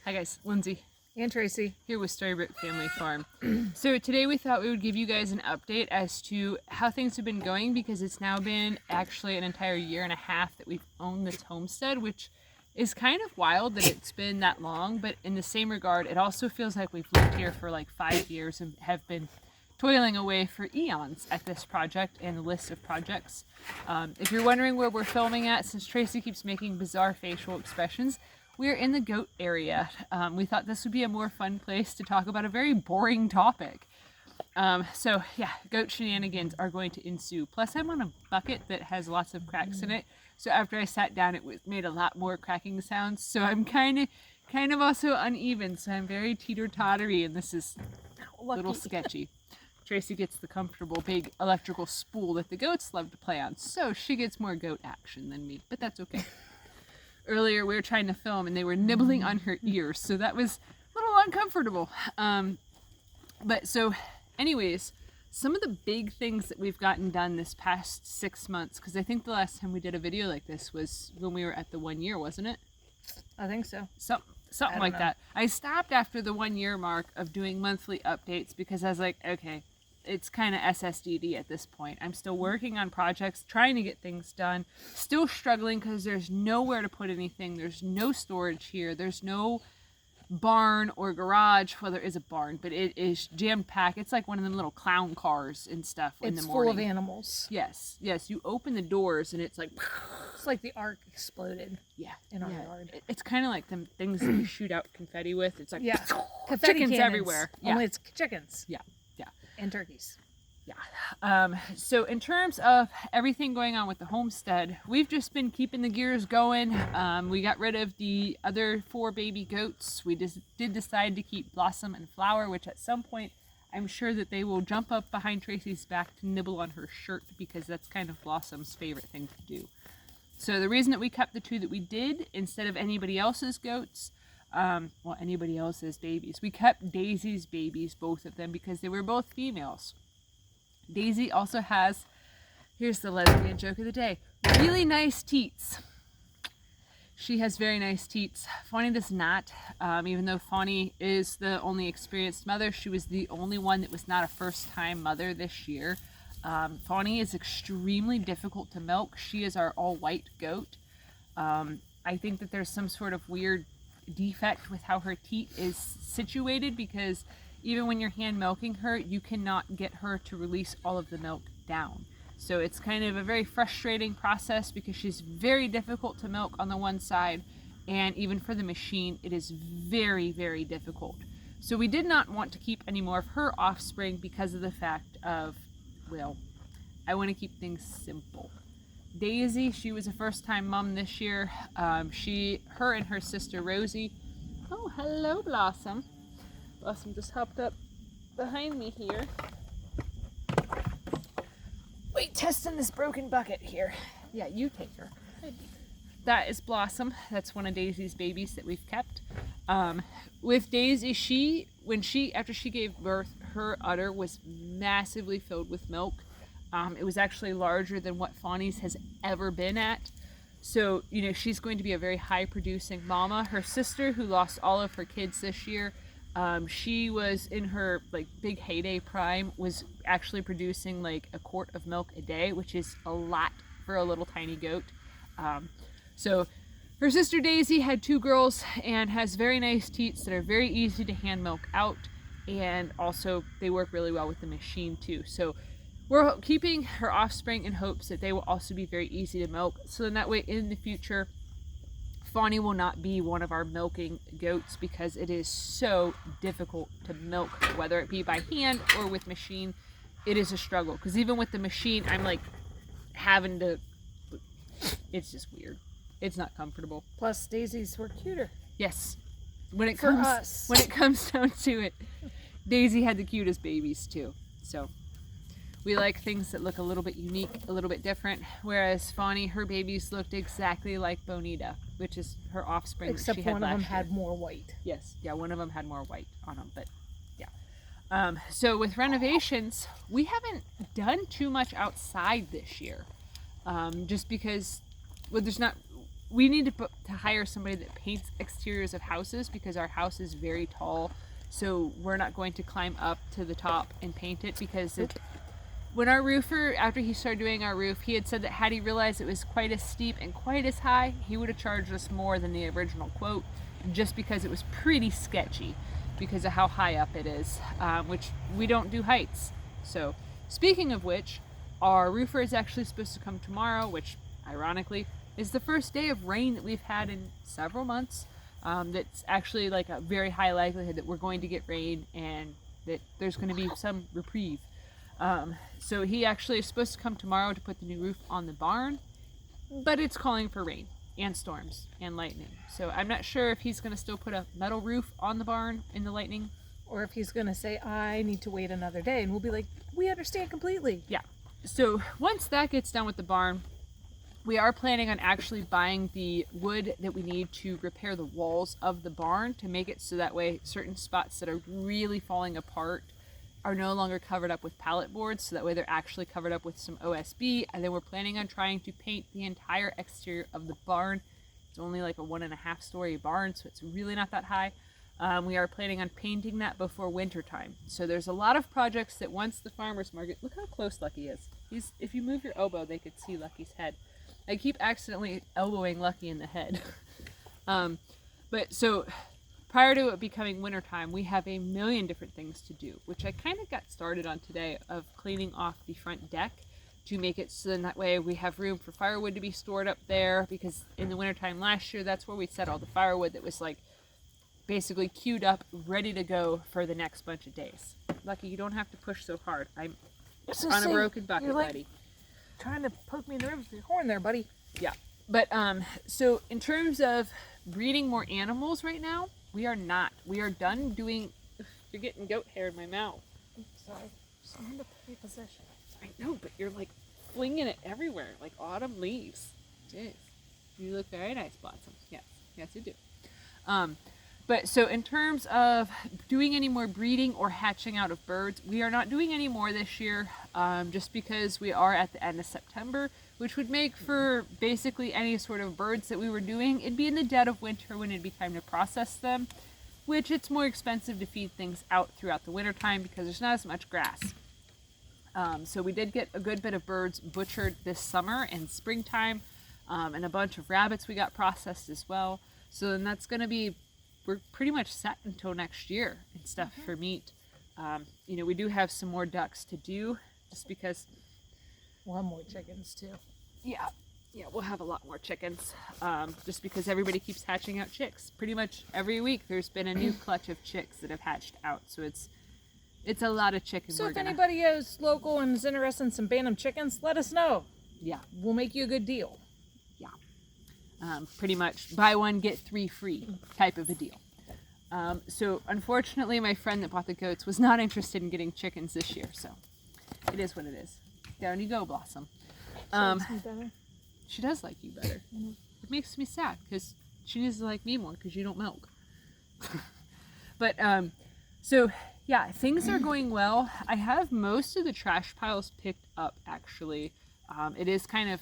Hi guys, Lindsay and Tracy here with Storybrook Family Farm. So today we thought we would give you guys an update as to how things have been going, because it's now been actually an entire year and a half that we've owned this homestead, which is kind of wild that it's been that long, but in the same regard it also feels like we've lived here for like 5 years and have been toiling away for eons at this project and the list of projects. If you're wondering where we're filming at, since Tracy keeps making bizarre facial expressions, we're in the goat area. We thought this would be a more fun place to talk about a very boring topic. So yeah, goat shenanigans are going to ensue. Plus I'm on a bucket that has lots of cracks in it. So after I sat down, it made a lot more cracking sounds. So I'm kind of also uneven. So I'm very teeter-tottery, and this is a little sketchy. Tracy gets the comfortable big electrical spool that the goats love to play on. So she gets more goat action than me, but that's okay. Earlier we were trying to film and they were nibbling on her ears, so that was a little uncomfortable. But so anyways, some of the big things that we've gotten done this past 6 months, because I think the last time we did a video like this was when we were at the 1 year, wasn't it? I think so. Something like that. I stopped after the 1 year mark of doing monthly updates because I was like, okay, it's kind of SSDD at this point. I'm still working on projects, trying to get things done, still struggling because there's nowhere to put anything. There's no storage here. There's no barn or garage. Well, there is a barn, but it is jam-packed. It's like one of them little clown cars and stuff in the morning. It's full of animals. Yes. You open the doors and it's like... It's like the ark exploded. Yeah. In our yard. It's kind of like them things that you shoot out confetti with. It's like... Yeah. Confetti chickens cannons, everywhere. Yeah. Only it's chickens. Yeah. And turkeys. Yeah. So in terms of everything going on with the homestead, we've just been keeping the gears going. We got rid of the other 4 baby goats. We just did decide to keep Blossom and Flower, which at some point I'm sure that they will jump up behind Tracy's back to nibble on her shirt, because that's kind of Blossom's favorite thing to do. So the reason that we kept the 2 that we did instead of anybody else's goats, well, anybody else's babies. We kept Daisy's babies, both of them, because they were both females. Daisy also has, here's the lesbian joke of the day, really nice teats. She has very nice teats. Fawny does not, even though Fawny is the only experienced mother. She was the only one that was not a first-time mother this year. Fawny is extremely difficult to milk. She is our all-white goat. I think that there's some sort of weird defect with how her teat is situated, because even when you're hand milking her, you cannot get her to release all of the milk down. So it's kind of a very frustrating process, because she's very difficult to milk on the one side, and even for the machine it is very, very difficult. So we did not want to keep any more of her offspring because of the fact of, well, I want to keep things simple. Daisy, she was a first-time mom this year. Her and her sister Rosie. Oh, hello, Blossom. Blossom just hopped up behind me here. Wait, testing this broken bucket here. Yeah, you take her. That is Blossom. That's one of Daisy's babies that we've kept. With Daisy, after she gave birth, her udder was massively filled with milk. It was actually larger than what Fawny's has ever been at. So, she's going to be a very high producing mama. Her sister, who lost all of her kids this year, she was in her big heyday prime, was actually producing like a quart of milk a day, which is a lot for a little tiny goat. So her sister Daisy had 2 girls and has very nice teats that are very easy to hand milk out. And also they work really well with the machine too. So we're keeping her offspring in hopes that they will also be very easy to milk. So then that way in the future, Fawny will not be one of our milking goats, because it is so difficult to milk, whether it be by hand or with machine. It is a struggle, because even with the machine, I'm like having to, it's just weird. It's not comfortable. Plus Daisy's were cuter. Yes. When it comes down to it, Daisy had the cutest babies too. So we like things that look a little bit unique, a little bit different, whereas Fawny, her babies looked exactly like Bonita, which is her offspring. Except that she had one of them last year. had more white. Yes, yeah, one of them had more white on them, but yeah. So with renovations, we haven't done too much outside this year, just because, well, we need to hire somebody that paints exteriors of houses because our house is very tall. So we're not going to climb up to the top and paint it because when our roofer, after he started doing our roof, he had said that had he realized it was quite as steep and quite as high, he would have charged us more than the original quote just because it was pretty sketchy because of how high up it is, which we don't do heights. So speaking of which, our roofer is actually supposed to come tomorrow, which ironically is the first day of rain that we've had in several months. That's actually like a very high likelihood that we're going to get rain and that there's going to be some reprieve. So he actually is supposed to come tomorrow to put the new roof on the barn, but it's calling for rain and storms and lightning. So I'm not sure if he's going to still put a metal roof on the barn in the lightning. Or if he's going to say, I need to wait another day. And we'll be like, we understand completely. Yeah. So once that gets done with the barn, we are planning on actually buying the wood that we need to repair the walls of the barn to make it so that way certain spots that are really falling apart are no longer covered up with pallet boards, so that way they're actually covered up with some OSB. And then we're planning on trying to paint the entire exterior of the barn. It's only like a 1.5 story barn, so it's really not that high. We are planning on painting that before winter time. So there's a lot of projects that once the farmer's market, look how close Lucky is. If you move your elbow, they could see Lucky's head. I keep accidentally elbowing Lucky in the head. But so prior to it becoming wintertime, we have a million different things to do, which I kind of got started on today, of cleaning off the front deck to make it so then that way we have room for firewood to be stored up there, because in the wintertime last year, that's where we set all the firewood that was like basically queued up, ready to go for the next bunch of days. Lucky, you don't have to push so hard. I'm on a broken bucket, like, buddy. Trying to poke me in the ribs with your horn there, buddy. Yeah. But so in terms of breeding more animals right now, we are not. We are done doing. You're getting goat hair in my mouth. Sorry. Just wanted to pay possession. I know, but you're like flinging it everywhere, like autumn leaves. Jeez. You look very nice, Blossom. Yes. Yes, you do. But so in terms of doing any more breeding or hatching out of birds, we are not doing any more this year, just because we are at the end of September, which would make for basically any sort of birds that we were doing. It'd be in the dead of winter when it'd be time to process them, which it's more expensive to feed things out throughout the winter time because there's not as much grass. So we did get a good bit of birds butchered this summer and springtime, and a bunch of rabbits we got processed as well. So then that's going to be, we're pretty much set until next year and stuff for meat. You know, we do have some more ducks to do just because. We'll have more chickens too. Yeah, we'll have a lot more chickens just because everybody keeps hatching out chicks. Pretty much every week there's been a new clutch of chicks that have hatched out. So it's a lot of chickens. So if anybody is local and is interested in some Bantam chickens, let us know. Yeah. We'll make you a good deal. Pretty much buy one, get 3 free type of a deal. So unfortunately, my friend that bought the goats was not interested in getting chickens this year. So it is what it is. Down you go, Blossom. She does like you better. Mm-hmm. It makes me sad because she needs to like me more because you don't milk. But so yeah, things are going well. I have most of the trash piles picked up actually. It is kind of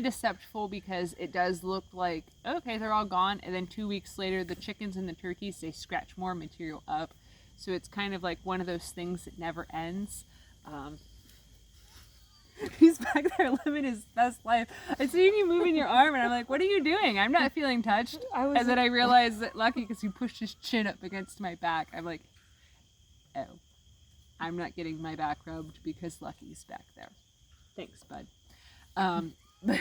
deceptive because it does look like, okay, they're all gone, and then 2 weeks later the chickens and the turkeys, they scratch more material up, so it's kind of like one of those things that never ends. He's back there living his best life. I seen you moving your arm and I'm like, what are you doing? I'm not feeling touched. And then I realized that Lucky, because he pushed his chin up against my back, I'm like, oh, I'm not getting my back rubbed because Lucky's back there. Thanks, bud. But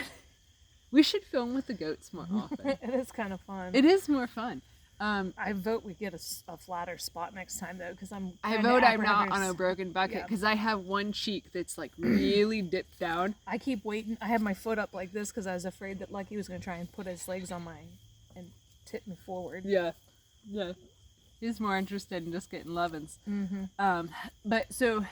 we should film with the goats more often. It is kind of fun. It is more fun. I vote we get a flatter spot next time though, because I vote I'm not on a broken bucket because I have one cheek that's like really dipped down. I keep waiting. I have my foot up like this because I was afraid that Lucky was going to try and put his legs on mine and tip me forward. Yeah. He's more interested in just getting lovin's. But so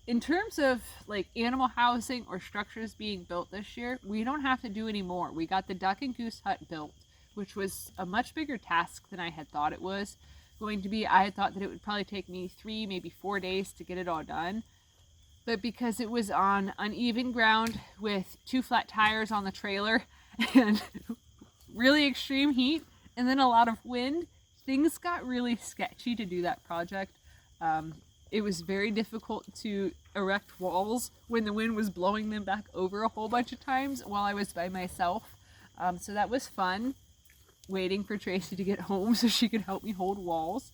in terms of like animal housing or structures being built this year, we don't have to do any more. We got the duck and goose hut built, which was a much bigger task than I had thought it was going to be. I had thought that it would probably take me 3, maybe 4 days to get it all done. But because it was on uneven ground with 2 flat tires on the trailer and really extreme heat and then a lot of wind, things got really sketchy to do that project. It was very difficult to erect walls when the wind was blowing them back over a whole bunch of times while I was by myself. So that was fun, waiting for Tracy to get home so she could help me hold walls.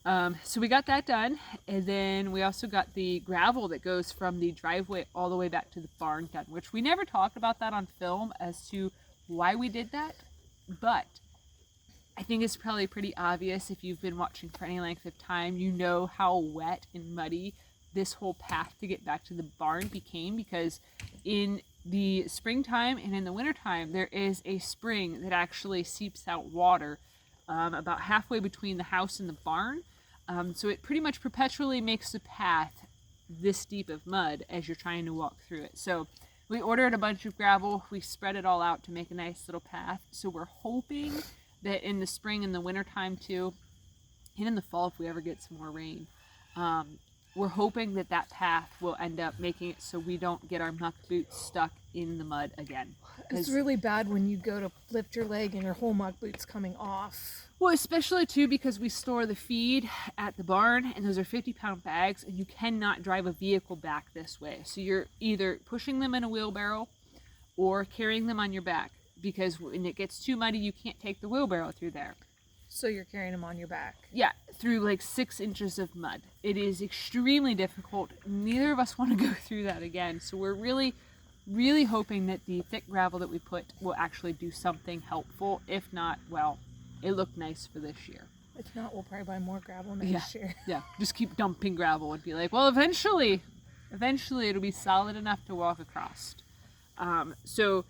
So we got that done, and then we also got the gravel that goes from the driveway all the way back to the barn done, which we never talked about that on film as to why we did that, but I think it's probably pretty obvious if you've been watching for any length of time. You know how wet and muddy this whole path to get back to the barn became, because in the springtime and in the wintertime there is a spring that actually seeps out water about halfway between the house and the barn. So it pretty much perpetually makes the path this deep of mud as you're trying to walk through it. So we ordered a bunch of gravel, we spread it all out to make a nice little path. So we're hoping that in the spring and the winter time too, and in the fall if we ever get some more rain, we're hoping that that path will end up making it so we don't get our muck boots stuck in the mud again. It's really bad when you go to lift your leg and your whole muck boot's coming off. Well, especially too because we store the feed at the barn, and those are 50-pound bags, and you cannot drive a vehicle back this way. So you're either pushing them in a wheelbarrow or carrying them on your back, because when it gets too muddy, you can't take the wheelbarrow through there. So you're carrying them on your back. Yeah, through like 6 inches of mud. It is extremely difficult. Neither of us want to go through that again. So we're really, really hoping that the thick gravel that we put will actually do something helpful. If not, well, it looked nice for this year. If not, we'll probably buy more gravel next year. Yeah, just keep dumping gravel and be like, well, eventually it'll be solid enough to walk across. So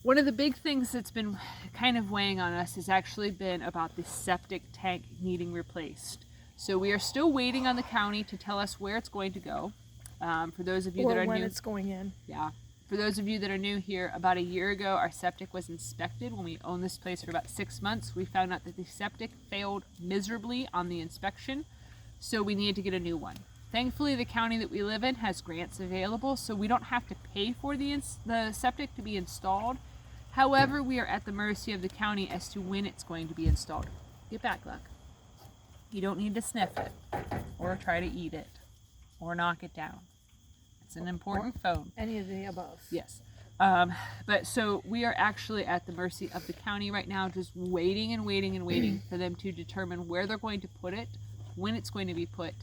one of the big things that's been kind of weighing on us has actually been about the septic tank needing replaced. So we are still waiting on the county to tell us where it's going to go. For those of you that are when new, it's going in. Yeah. For those of you that are new here, about a year ago, our septic was inspected. When we owned this place for about 6 months, we found out that the septic failed miserably on the inspection, so we needed to get a new one. Thankfully, the county that we live in has grants available, so we don't have to pay for the septic to be installed. However, we are at the mercy of the county as to when it's going to be installed. Get back, Luck. You don't need to sniff it, or try to eat it, or knock it down. It's an important phone. Any of the above. Yes. But so we are actually at the mercy of the county right now, just waiting and waiting and waiting for them to determine where they're going to put it, when it's going to be put,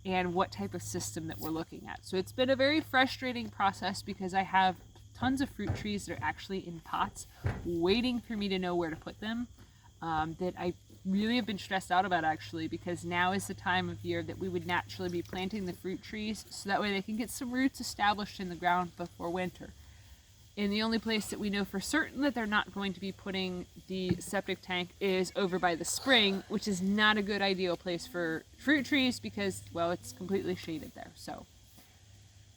and what type of system that we're looking at. So it's been a very frustrating process because I have tons of fruit trees that are actually in pots waiting for me to know where to put them, that I really have been stressed out about, actually, because now is the time of year that we would naturally be planting the fruit trees so that way they can get some roots established in the ground before winter. And the only place that we know for certain that they're not going to be putting the septic tank is over by the spring, which is not a good ideal place for fruit trees because, well, it's completely shaded there. So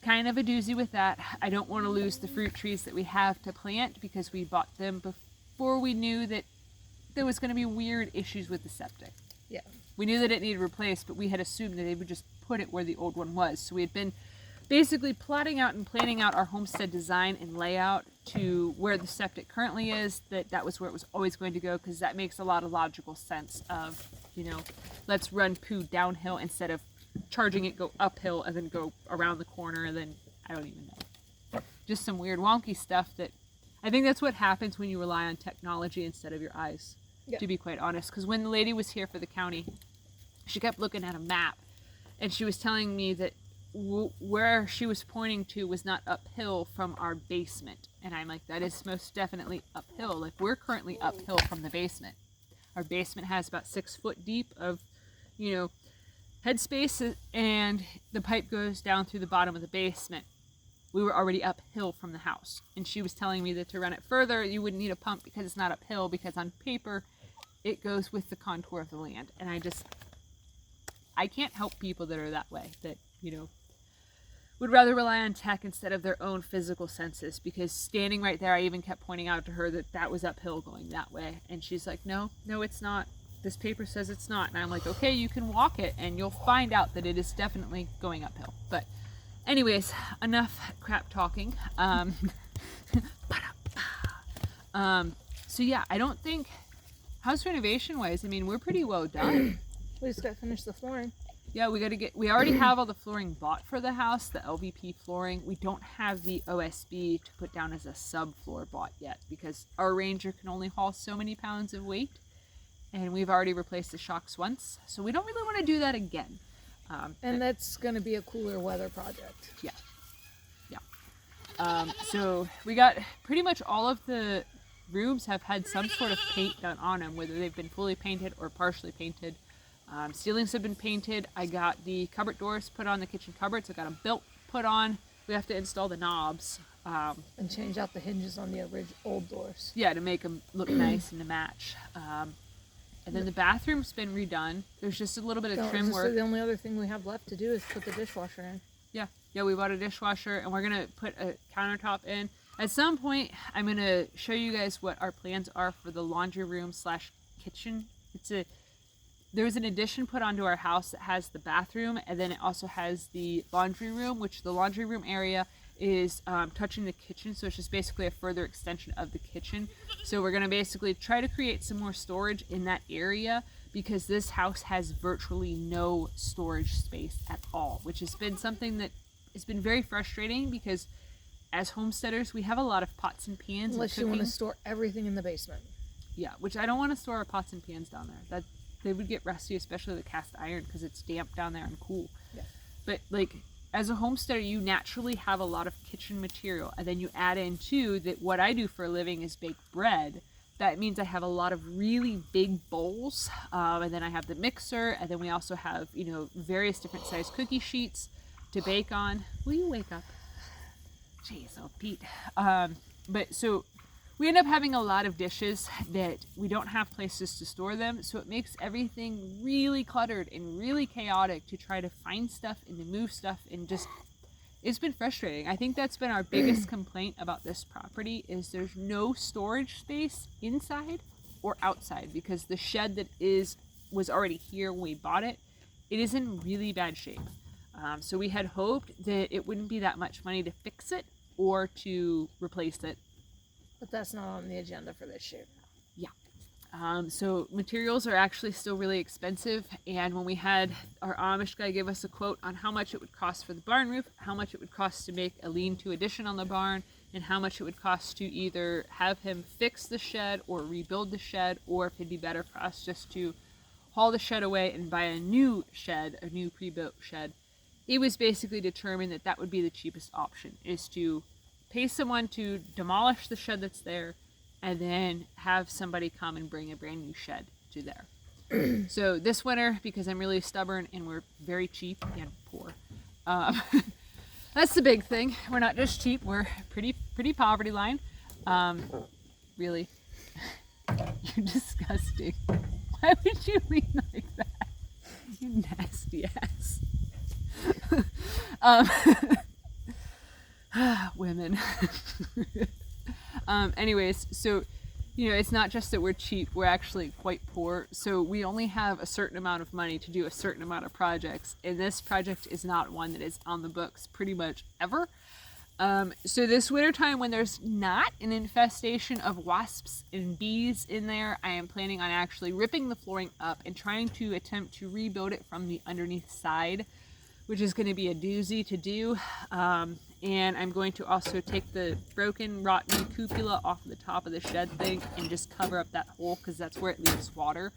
kind of a doozy with that. I don't want to lose the fruit trees that we have to plant because we bought them before we knew that there was going to be weird issues with the septic. Yeah. We knew that it needed replaced, but we had assumed that they would just put it where the old one was. So we had been basically plotting out and planning out our homestead design and layout to where the septic currently is, that was where it was always going to go, because that makes a lot of logical sense of, let's run poo downhill instead of charging it, go uphill, and then go around the corner, and then, I don't even know. Just some weird wonky stuff that, I think that's what happens when you rely on technology instead of your eyes, to be quite honest. Because when the lady was here for the county, she kept looking at a map, and she was telling me that where she was pointing to was not uphill from our basement. And I'm like, that is most definitely uphill. Like, we're currently uphill from the basement. Our basement has about 6 foot deep of, headspace, and the pipe goes down through the bottom of the basement. We were already uphill from the house. And she was telling me that to run it further, you wouldn't need a pump because it's not uphill, because on paper, it goes with the contour of the land. And I can't help people that are that way, that, would rather rely on tech instead of their own physical senses, because standing right there, I even kept pointing out to her that was uphill going that way. And she's like, no, it's not. This paper says it's not. And I'm like, okay, you can walk it and you'll find out that it is definitely going uphill. But anyways, enough crap talking. So yeah, I don't think house renovation wise, I mean, we're pretty well done. We just got to finish the flooring. Yeah, we already have all the flooring bought for the house, the LVP flooring. We don't have the OSB to put down as a subfloor bought yet because our Ranger can only haul so many pounds of weight, and we've already replaced the shocks once, so we don't really want to do that again. And that's going to be a cooler weather project. Yeah. So we got pretty much all of the rooms have had some sort of paint done on them, whether they've been fully painted or partially painted. Ceilings have been painted. I got the cupboard doors put on, the kitchen cupboards. I got them built, put on. We have to install the knobs. And change out the hinges on the old doors. Yeah, to make them look nice and to match. And then the bathroom's been redone. There's just a little bit of trim work. The only other thing we have left to do is put the dishwasher in. Yeah, we bought a dishwasher, and we're going to put a countertop in. At some point, I'm going to show you guys what our plans are for the laundry room / kitchen. There was an addition put onto our house that has the bathroom, and then it also has the laundry room, which the laundry room area is touching the kitchen, so it's just basically a further extension of the kitchen. So we're going to basically try to create some more storage in that area because this house has virtually no storage space at all, which has been something that has been very frustrating because as homesteaders, we have a lot of pots and pans. Unless you want to store everything in the basement. Yeah, which I don't want to store our pots and pans down there. They would get rusty, especially the cast iron, because it's damp down there and cool. Yeah. But like, as a homesteader, you naturally have a lot of kitchen material, and then you add in too that what I do for a living is bake bread. That means I have a lot of really big bowls, and then I have the mixer, and then we also have, various different size cookie sheets to bake on. Will you wake up? Jeez, oh Pete. But so we end up having a lot of dishes that we don't have places to store them, so it makes everything really cluttered and really chaotic to try to find stuff and to move stuff, and just it's been frustrating. I think that's been our biggest complaint about this property is there's no storage space inside or outside because the shed that was already here when we bought it, it is in really bad shape. So we had hoped that it wouldn't be that much money to fix it or to replace it. But that's not on the agenda for this year. Yeah. So materials are actually still really expensive, and when we had our Amish guy give us a quote on how much it would cost for the barn roof, how much it would cost to make a lean-to addition on the barn, and how much it would cost to either have him fix the shed or rebuild the shed, or if it'd be better for us just to haul the shed away and buy a new shed, a new pre-built shed, it was basically determined that that would be the cheapest option, is to pay someone to demolish the shed that's there and then have somebody come and bring a brand new shed to there. So this winter, because I'm really stubborn and we're very cheap and poor, that's the big thing. We're not just cheap, we're pretty poverty line. Really, you're disgusting. Why would you lean like that? You nasty ass. Women. Anyways, so it's not just that we're cheap, we're actually quite poor, so we only have a certain amount of money to do a certain amount of projects, and this project is not one that is on the books pretty much ever. So this winter time, when there's not an infestation of wasps and bees in there, I am planning on actually ripping the flooring up and trying to attempt to rebuild it from the underneath side, which is going to be a doozy to do. And I'm going to also take the broken, rotten cupola off the top of the shed thing and just cover up that hole because that's where it leaves water.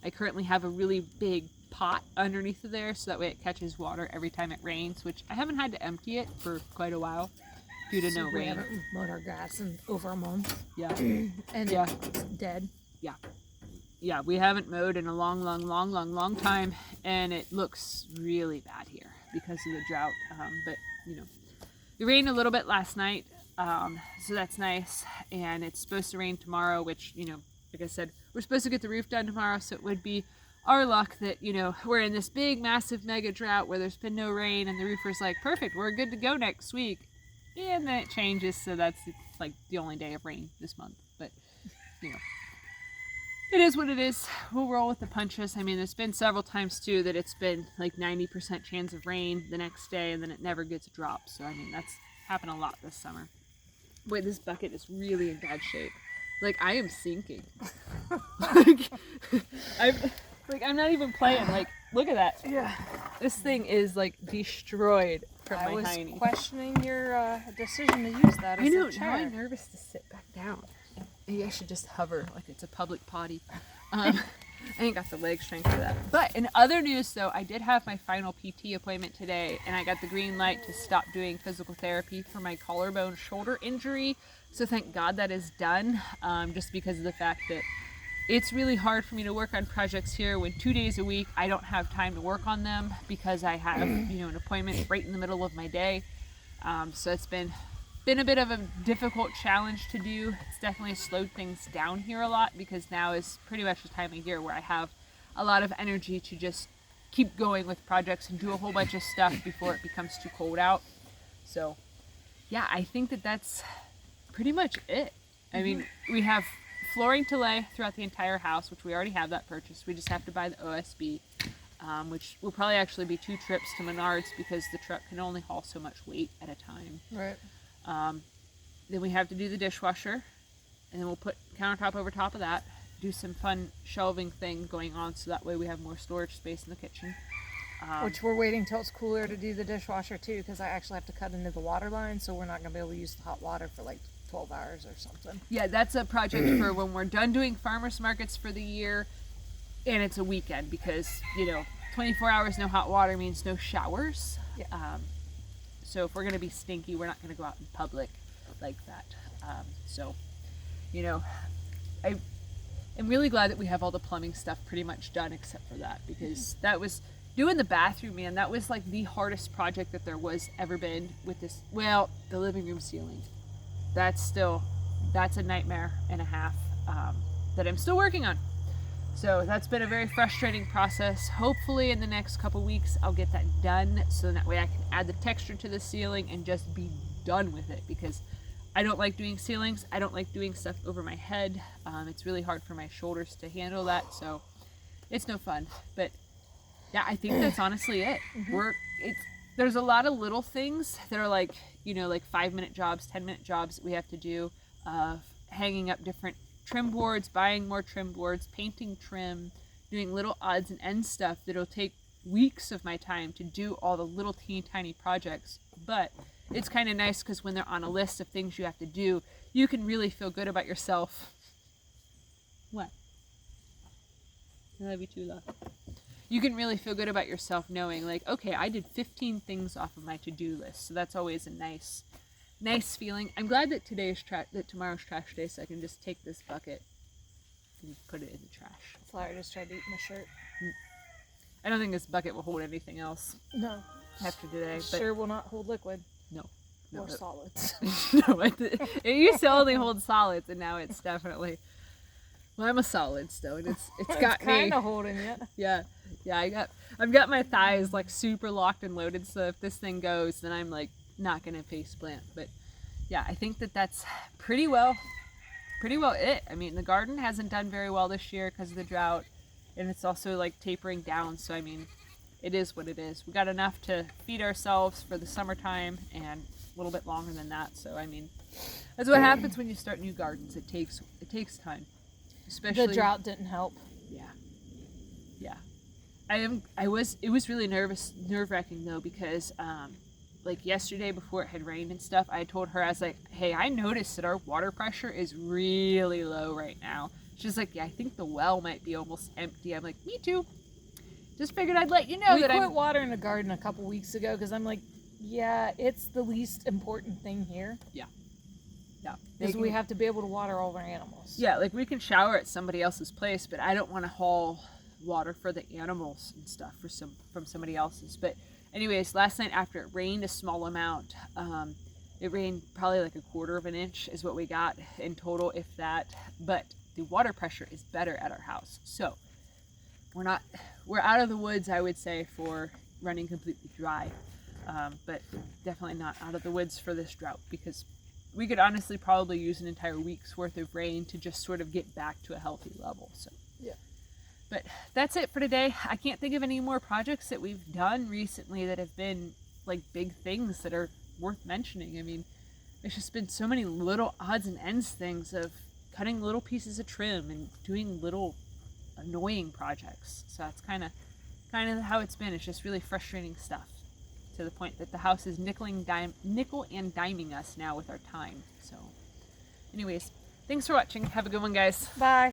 I currently have a really big pot underneath of there, so that way it catches water every time it rains, which I haven't had to empty it for quite a while due to no rain. We haven't mowed our grass in over a month. Yeah. And yeah. It's dead. Yeah. Yeah, we haven't mowed in a long time, and it looks really bad here because of the drought. But it rained a little bit last night, so that's nice, and it's supposed to rain tomorrow, which, like I said, we're supposed to get the roof done tomorrow, so it would be our luck that, we're in this big, massive, mega drought where there's been no rain, and the roofer's like, perfect, we're good to go next week, and then it changes, so it's like the only day of rain this month, but, it is what it is. We'll roll with the punches. I mean, there's been several times, too, that it's been like 90% chance of rain the next day, and then it never gets dropped. So, I mean, that's happened a lot this summer. Boy, this bucket is really in bad shape. Like, I am sinking. like, I'm not even playing. Like, look at that. Yeah. This thing is, like, destroyed from I my was hiney. questioning your decision to use that as I know, a now chair. I'm nervous to sit back down. Maybe I should just hover like it's a public potty. I ain't got the leg strength for that. But in other news, though, I did have my final PT appointment today, and I got the green light to stop doing physical therapy for my collarbone shoulder injury. So thank God that is done, just because of the fact that it's really hard for me to work on projects here when 2 days a week I don't have time to work on them because I have, an appointment right in the middle of my day. So it's been a bit of a difficult challenge to do. It's definitely slowed things down here a lot because now is pretty much the time of year where I have a lot of energy to just keep going with projects and do a whole bunch of stuff before it becomes too cold out. So yeah, I think that that's pretty much it. I mean, we have flooring to lay throughout the entire house, which we already have that purchased. We just have to buy the OSB, which will probably actually be 2 trips to Menards because the truck can only haul so much weight at a time. Right. Then we have to do the dishwasher, and then we'll put countertop over top of that, do some fun shelving thing going on so that way we have more storage space in the kitchen. Which we're waiting till it's cooler to do the dishwasher too, because I actually have to cut into the water line, so we're not going to be able to use the hot water for like 12 hours or something. Yeah, that's a project for when we're done doing farmers markets for the year, and it's a weekend because, 24 hours no hot water means no showers. Yeah. So if we're going to be stinky, we're not going to go out in public like that. I'm really glad that we have all the plumbing stuff pretty much done except for that, because that was doing the bathroom, man. That was like the hardest project that there was ever been with this. Well, the living room ceiling. That's a nightmare and a half that I'm still working on. So that's been a very frustrating process. Hopefully in the next couple weeks I'll get that done, so that way I can add the texture to the ceiling and just be done with it, because I don't like doing ceilings. I don't like doing stuff over my head. It's really hard for my shoulders to handle that, so it's no fun. But yeah, I think that's honestly it. There's a lot of little things that are like 5-minute jobs, 10-minute jobs that we have to do, hanging up different trim boards, buying more trim boards, painting trim, doing little odds and ends stuff that'll take weeks of my time to do all the little teeny tiny projects. But it's kind of nice because when they're on a list of things you have to do, you can really feel good about yourself. What? That'd be too loud. You can really feel good about yourself knowing, like, okay, I did 15 things off of my to-do list. So that's always a nice feeling. I'm glad that tomorrow's trash day, so I can just take this bucket and put it in the trash. Flower just tried to eat my shirt. I don't think this bucket will hold anything else No. after today. It But sure will not hold liquid. No. Or solids. No, it used to only hold solids, and now it's definitely. Well, I'm a solid still, and it's got it's me. kind of holding it. Yeah. I've got my thighs like super locked and loaded. So if this thing goes, then I'm like not gonna face plant. But yeah, I think that's pretty well it. I mean, the garden hasn't done very well this year because of the drought, and it's also like tapering down. So I mean, it is what it is. We got enough to feed ourselves for the summertime and a little bit longer than that. So I mean, that's what happens when you start new gardens. It takes time. Especially The drought didn't help. Yeah. It was really nerve-wracking though, because like yesterday before it had rained and stuff, I told her, I was like, hey, I noticed that our water pressure is really low right now. She's like, yeah, I think the well might be almost empty. I'm like, me too. Just figured I'd let you know we that quit watering the garden a couple weeks ago because I'm like, yeah, it's the least important thing here. Yeah. Because we have to be able to water all of our animals. Yeah, like we can shower at somebody else's place, but I don't want to haul water for the animals and stuff from somebody else's. But anyways, last night after it rained a small amount, it rained probably like 1/4 of an inch is what we got in total, if that. But the water pressure is better at our house, so we're out of the woods, I would say, for running completely dry, but definitely not out of the woods for this drought, because we could honestly probably use an entire week's worth of rain to just sort of get back to a healthy level. So yeah. But that's it for today. I can't think of any more projects that we've done recently that have been like big things that are worth mentioning. I mean, there's just been so many little odds and ends things of cutting little pieces of trim and doing little annoying projects. So that's kind of how it's been. It's just really frustrating stuff, to the point that the house is nickel and diming us now with our time. So anyways, thanks for watching. Have a good one, guys. Bye.